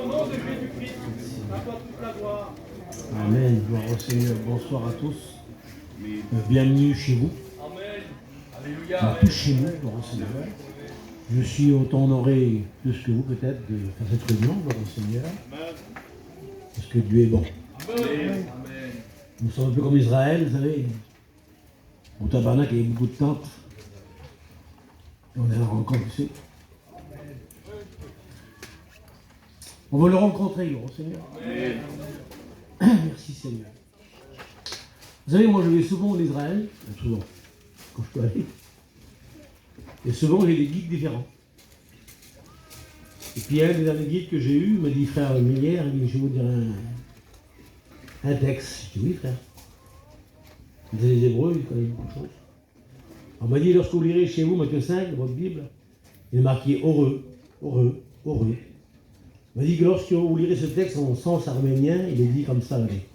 au nom de Jésus-Christ. À toi toute la gloire. Amen. Gloire au Seigneur. Bonsoir à tous. Bienvenue chez vous. Amen. Enfin, Alléluia. tous chez nous, gloire au Seigneur. Je suis autant honoré plus que vous peut-être de faire cette réunion, gloire au Seigneur. Parce que Dieu est bon. Amen. Nous sommes un peu comme Israël, vous savez. Au tabernacle, il y avait beaucoup de tentes. Et on est encore ici. On va le rencontrer, gloire au Seigneur. Merci Seigneur. Vous savez, moi je vais souvent en Israël, souvent, quand je peux aller. Et souvent j'ai des guides différents. Et puis un des derniers guides que j'ai eu m'a dit, frère Millière, je vais vous dire un texte. Je dis oui frère. Vous êtes les Hébreux, ils connaissent beaucoup de choses. On m'a dit, lorsque vous lirez chez vous Matthieu 5, dans votre Bible, il est marqué heureux, heureux, heureux. Il m'a dit que lorsque vous lirez ce texte en sens arménien, il est dit comme ça, allez.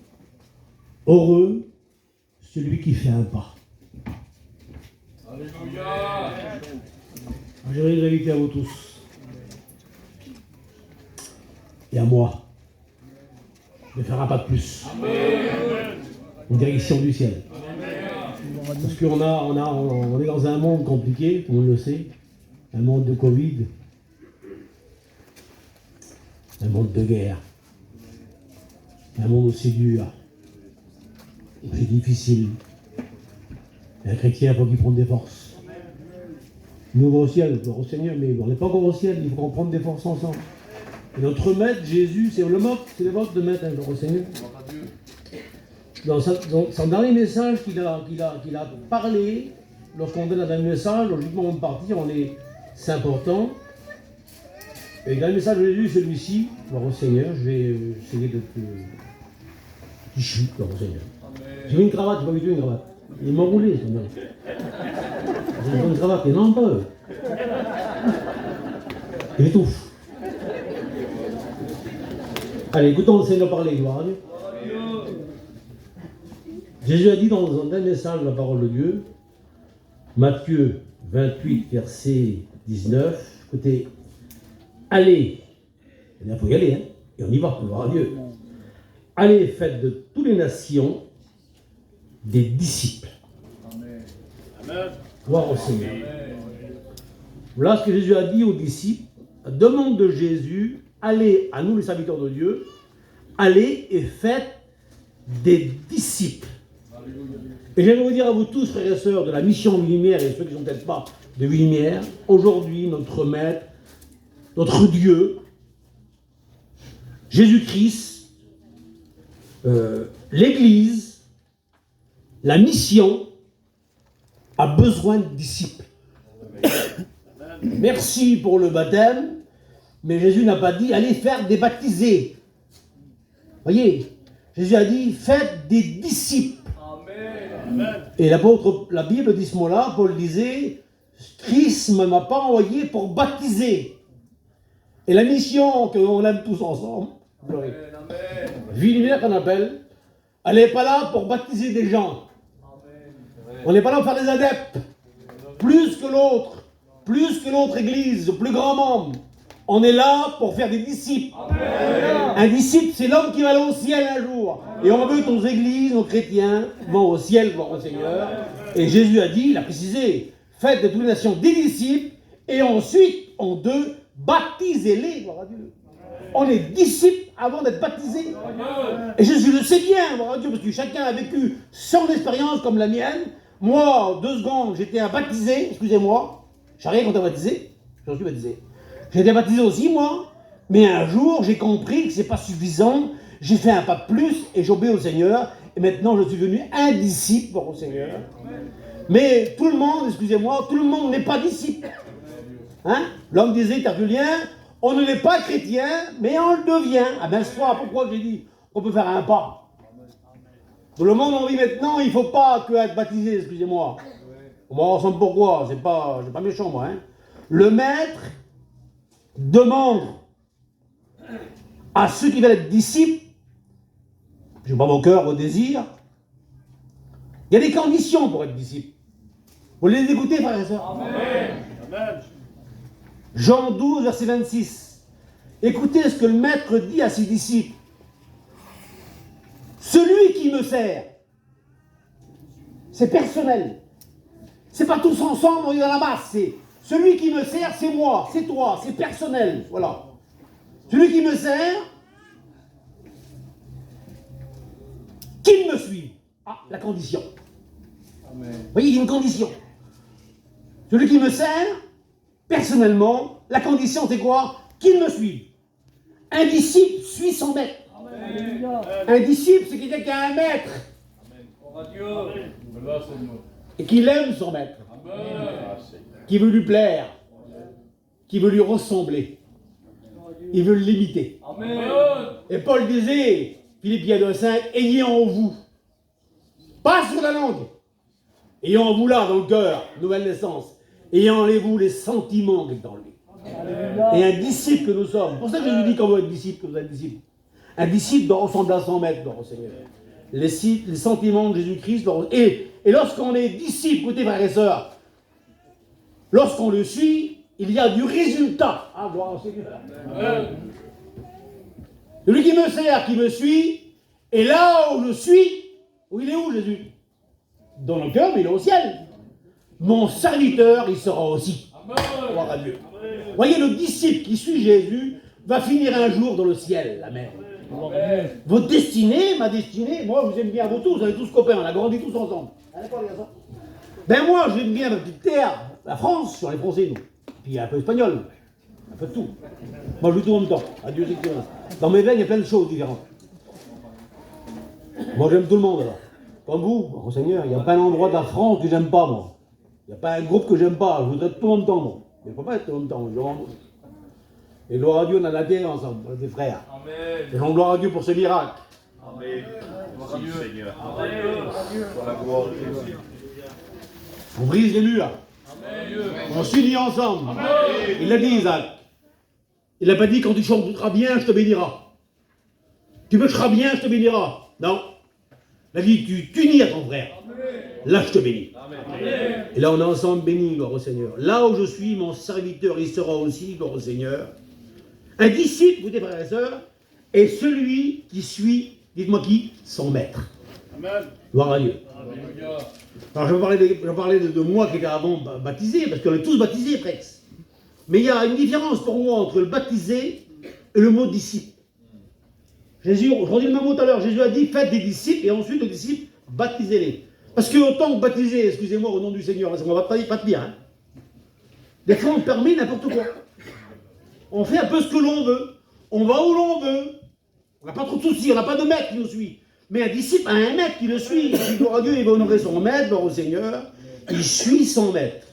Heureux celui qui fait un pas. Alléluia. J'aimerais une inviter à vous tous. Et à moi. De faire un pas de plus. En direction du ciel. Parce qu'on on est dans un monde compliqué, tout le monde le sait. Un monde de Covid. Un monde de guerre. Un monde aussi dur. C'est difficile. Et un chrétien, il faut qu'il prenne des forces. Nous, on va au ciel, on va au Seigneur, mais on n'est pas encore au ciel, il faut qu'on prenne des forces ensemble. Et notre maître, Jésus, c'est le vôtre de maître, au Seigneur. Dans son dernier message qu'il a parlé, lorsqu'on donne un dernier message, logiquement on va partir, c'est important. Et le dernier message de Jésus, celui-ci, gloire au Seigneur, je vais essayer de qui je suis, gloire au Seigneur. J'ai mis une cravate, j'ai pas vu une cravate. Il m'a roulé, ce mec. J'ai une bonne cravate, mais non, pas eux. Il étouffe. Allez, écoutons le Seigneur parler, gloire à Dieu. Jésus a dit dans un dernier message de la parole de Dieu, Matthieu 28, verset 19, écoutez, allez, il faut y aller, hein, et on y va, gloire à Dieu. Allez, faites de toutes les nations des disciples. Amen. Gloire au Seigneur. Voilà ce que Jésus a dit aux disciples. La demande de Jésus, allez, à nous les serviteurs de Dieu, allez et faites des disciples. Et j'aimerais vous dire à vous tous, frères et sœurs, de la mission Lumière et ceux qui ne sont peut-être pas de Lumière, aujourd'hui, notre Maître, notre Dieu, Jésus-Christ, l'Église, la mission a besoin de disciples. Merci pour le baptême, mais Jésus n'a pas dit allez faire des baptisés. Voyez, Jésus a dit faites des disciples. Amen. Et la Bible dit ce mot-là, Paul disait Christ ne m'a pas envoyé pour baptiser. Et la mission qu'on aime tous ensemble, Vie Lumière qu'on appelle, elle n'est pas là pour baptiser des gens. On n'est pas là pour faire des adeptes. Plus que l'autre église, le plus grand membre. On est là pour faire des disciples. Amen. Un disciple, c'est l'homme qui va aller au ciel un jour. Et on veut que nos églises, nos chrétiens, vont au ciel, voir au Seigneur. Et Jésus a dit, il a précisé, faites de toutes les nations des disciples, et ensuite, baptisez-les, gloire à Dieu. On est disciples avant d'être baptisés. Et Jésus le sait bien, gloire à Dieu, parce que chacun a vécu son expérience comme la mienne. Moi, 2 secondes, j'étais un baptisé, excusez-moi, j'ai rien contre un baptisé, j'en suis baptisé. J'ai été baptisé aussi, moi, mais un jour, j'ai compris que c'est pas suffisant, j'ai fait un pas de plus et j'ai obéi au Seigneur, et maintenant je suis devenu un disciple au Seigneur. Mais tout le monde, excusez-moi, tout le monde n'est pas disciple. Hein? L'homme disait, Tertullien, on ne l'est pas chrétien, mais on le devient. Ah ben, c'est pourquoi j'ai dit qu'on peut faire un pas. Dans le monde où on vit maintenant, il ne faut pas que être baptisé, excusez-moi. On va ensemble pourquoi, c'est pas méchant moi. Hein. Le maître demande à ceux qui veulent être disciples, je n'ai pas mon cœur, vos désirs, il y a des conditions pour être disciple. Vous les écoutez, frères et sœurs? Amen. Jean 12, verset 26. Écoutez ce que le maître dit à ses disciples. Celui qui me sert, c'est personnel. C'est pas tous ensemble, on est dans la masse. C'est celui qui me sert, c'est moi, c'est toi, c'est personnel. Voilà. Celui qui me sert, qu'il me suive. Ah, la condition. Amen. Vous voyez, il y a une condition. Celui qui me sert, personnellement, la condition c'est quoi? Qu'il me suive. Un disciple suit son maître. Amen. Un disciple, c'est quelqu'un qui a un maître Amen. Gloire à Dieu. Gloire, Seigneur. et qu'il aime son maître, Amen. qui veut lui plaire, qui veut lui ressembler. Il veut l'imiter. Amen. Et Paul disait, Philippiens 2,5, ayez en vous, pas sur la langue, ayez en vous là, dans le cœur, nouvelle naissance, ayez en vous les sentiments qui sont dans lui. Et un disciple que nous sommes, pour ça que Jésus dit quand vous êtes disciple, que vous êtes disciple. Un disciple doit ressembler à son maître, doit au Seigneur. Les sentiments de Jésus-Christ, et lorsqu'on est disciple, écoutez frères et sœurs, lorsqu'on le suit, il y a du résultat. Ah, gloire au Seigneur. Amen. Celui qui me sert, qui me suit, et là où je suis, où il est où Jésus? Dans le cœur, mais il est au ciel. Mon serviteur, il sera aussi. Amen. Gloire à Dieu. Voyez, le disciple qui suit Jésus va finir un jour dans le ciel. Amen. Amen. Votre destinée, ma destinée, moi je vous aime bien vous tous, on est tous copains, on a grandi tous ensemble. Ah, d'accord, les garçons. Ben moi j'aime bien ma petite terre, la France, sur les Français nous. Puis un peu espagnol, un peu de tout. Moi je joue tout en même temps, adieu c'est que dans mes veines il y a plein de choses différentes. Moi j'aime tout le monde alors. Comme vous, oh, Seigneur, il n'y a pas un endroit de la France que j'aime pas moi. Il n'y a pas un groupe que j'aime pas, je voudrais tout en même temps moi. Il ne faut pas être tout en même temps, et gloire à Dieu, on a la terre ensemble, on est des frères. Amen. Et donc gloire à Dieu pour ce miracle. Amen. Gloire à Dieu. Seigneur. Amen. Pour la gloire de Jésus. On brise les murs. Amen. On s'unit ensemble. Il l'a dit, Isaac. Il n'a pas dit quand tu chanteras bien, je te béniras. Tu pêcheras bien, je te béniras. Non. Il a dit tu t'unis à ton frère. Là, je te bénis. Amen. Et là, on est ensemble bénis, gloire au Seigneur. Là où je suis, mon serviteur, il sera aussi, gloire au Seigneur. Un disciple, vous, frères et sœurs, est celui qui suit, dites-moi qui, son maître. Amen. Gloire à Dieu. Alléluia. Alors, je parlais de moi qui était avant baptisé, parce qu'on est tous baptisés presque. Mais il y a une différence pour moi entre le baptisé et le mot disciple. Jésus, je redis le même mot tout à l'heure, Jésus a dit faites des disciples et ensuite les disciples, baptisez-les. Parce que autant que baptiser, excusez-moi au nom du Seigneur, ça ne va pas te dire. Hein. Des fois on permet n'importe quoi. On fait un peu ce que l'on veut. On va où l'on veut. On n'a pas trop de soucis, on n'a pas de maître qui nous suit. Mais un disciple a un maître qui le suit. Il dit gloire à Dieu, il va honorer son maître, gloire au Seigneur. Il suit son maître.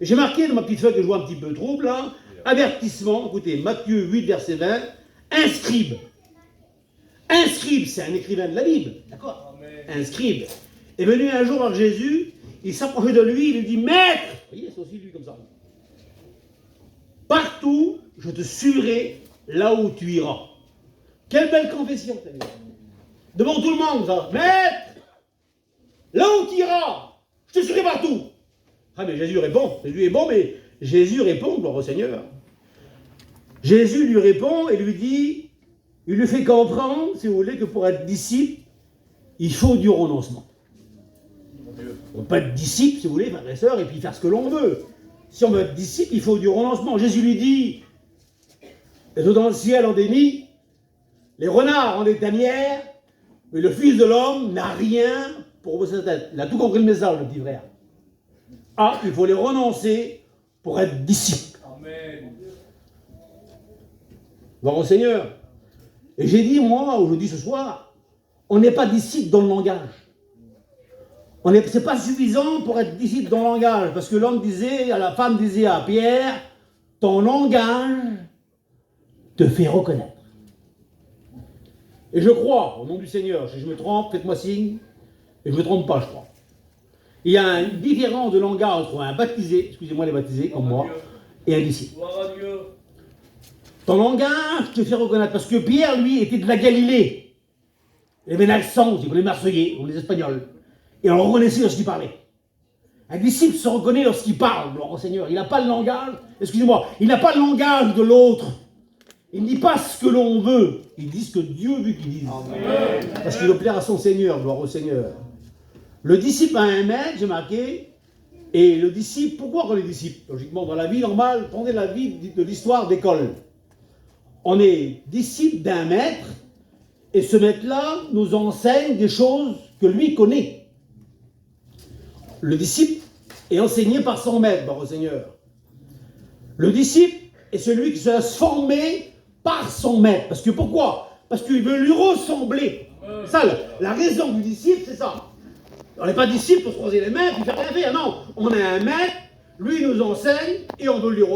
Et j'ai marqué dans ma petite feuille que je vois un petit peu trouble, là, avertissement, écoutez, Matthieu 8, verset 20, un scribe. Un scribe, c'est un écrivain de la Bible, d'accord? Un scribe est venu un jour voir Jésus, il s'approchait de lui, il lui dit, maître, vous voyez, c'est aussi lui comme ça. Partout, je te suivrai là où tu iras. Quelle belle confession, t'as vu. Devant tout le monde, ça. Maître, là où tu iras, je te suivrai partout. Ah, mais Jésus répond, Jésus est bon, mais Jésus répond, gloire au Seigneur. Jésus lui répond et lui dit, il lui fait comprendre, si vous voulez, que pour être disciple, il faut du renoncement. On peut être disciple, si vous voulez, frères et sœurs, et puis faire ce que l'on veut. Si on veut être disciple, il faut du renoncement. Jésus lui dit, les eaux dans le ciel ont des nids, les renards ont des tanières, mais le Fils de l'homme n'a rien pour poser sa tête. Il a tout compris le message, le petit frère. Ah, il faut les renoncer pour être disciple. Amen. Gloire au Seigneur. Et j'ai dit, moi, aujourd'hui, ce soir, on n'est pas disciple dans le langage. C'est pas suffisant pour être disciple dans le langage, parce que l'homme disait, la femme disait à Pierre, ton langage te fait reconnaître. Et je crois, au nom du Seigneur, si je me trompe, faites-moi signe, et je ne me trompe pas, je crois. Il y a une différence de langage entre un baptisé, excusez-moi les baptisés comme moi, et un disciple. Gloire à Dieu. Ton langage te fait reconnaître, parce que Pierre, lui, était de la Galilée. Il avait l'accent, il les Marseillais, ou les Espagnols. Et on le reconnaissait lorsqu'il parlait. Un disciple se reconnaît lorsqu'il parle, gloire au Seigneur. Il n'a pas le langage, excusez-moi, il n'a pas le langage de l'autre. Il ne dit pas ce que l'on veut, il dit ce que Dieu veut qu'il dise. Parce qu'il veut plaire à son Seigneur, gloire au Seigneur. Le disciple a un maître, j'ai marqué, et le disciple, pourquoi on est disciple? Logiquement, dans la vie normale, prenez la vie de l'histoire d'école. On est disciple d'un maître, et ce maître-là nous enseigne des choses que lui connaît. Le disciple est enseigné par son maître, gloire au Seigneur. Le disciple est celui qui se laisse former par son maître. Parce que pourquoi? Parce qu'il veut lui ressembler. Ça, la raison du disciple, c'est ça. On n'est pas disciple pour se croiser les mains et faire rien faire. Non, on a un maître, lui nous enseigne et on veut lui ressembler.